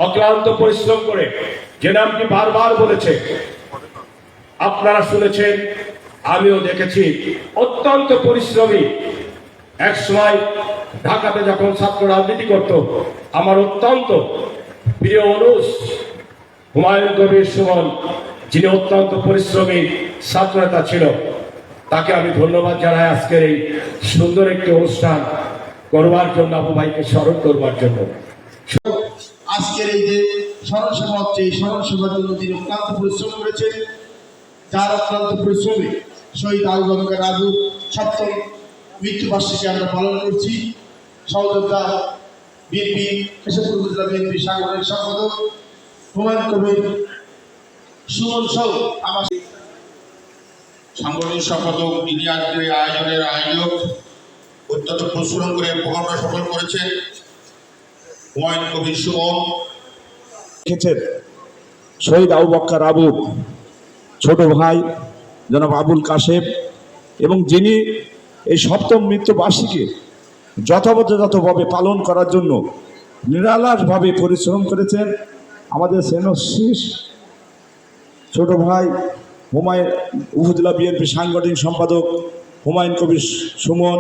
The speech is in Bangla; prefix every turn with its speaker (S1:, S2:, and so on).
S1: অক্লান্ত পরিশ্রম করে যে নামটি বারবার বলেছে, আপনারা শুনেছেন, আমিও দেখেছি, অত্যন্ত পরিশ্রমী। এক সময় ঢাকাতে যখন ছাত্র রাজনীতি করত, আমার অত্যন্ত প্রিয় অনুজ হুমায়ুন কবির সুমন, যিনি অত্যন্ত পরিশ্রমী ছাত্রনেতা ছিল, তাকে আমি ধন্যবাদ জানাই আজকের এই সুন্দর একটি অনুষ্ঠান করবার জন্য, আবু ভাইকে স্মরণ করবার জন্য।
S2: আজকের এই যে স্মরণ সভা হচ্ছে, এই স্মরণ সভার জন্য তিনি অত্যন্ত পরিশ্রম করেছেন। যার অত্যন্ত পরিশ্রমে শহীদ আবু বকর রাজু সপ্তম মৃত্যুবার্ষিকী আমরা পালন করছি। সহযোদ্ধা বিএনপি কেশবপুর উপজেলা বিএনপি সাংগঠনিক সম্পাদক হুমায়ুন কবির সুমন সহ আমার
S3: সাংগঠনিক সম্পাদক, তিনি আজকের এই আয়োজনের আয়োজক, অত্যন্ত পরিশ্রম করে প্রোগ্রামটা সফল করেছেন হুমায়ুন কবির সুমন।
S4: লিখেছেন শহীদ আবু বকর আবুর ছোট ভাই জনাব আবুল কাশেম, এবং যিনি এই সপ্তম মৃত্যুবার্ষিকী যথাযথভাবে পালন করার জন্য নিরালাসভাবে পরিশ্রম করেছেন। আমাদের সেনশীষ ছোট ভাই হুমায়ুন উপজেলা বিএনপি সাংগঠনিক সম্পাদক হুমায়ুন কবির সুমন,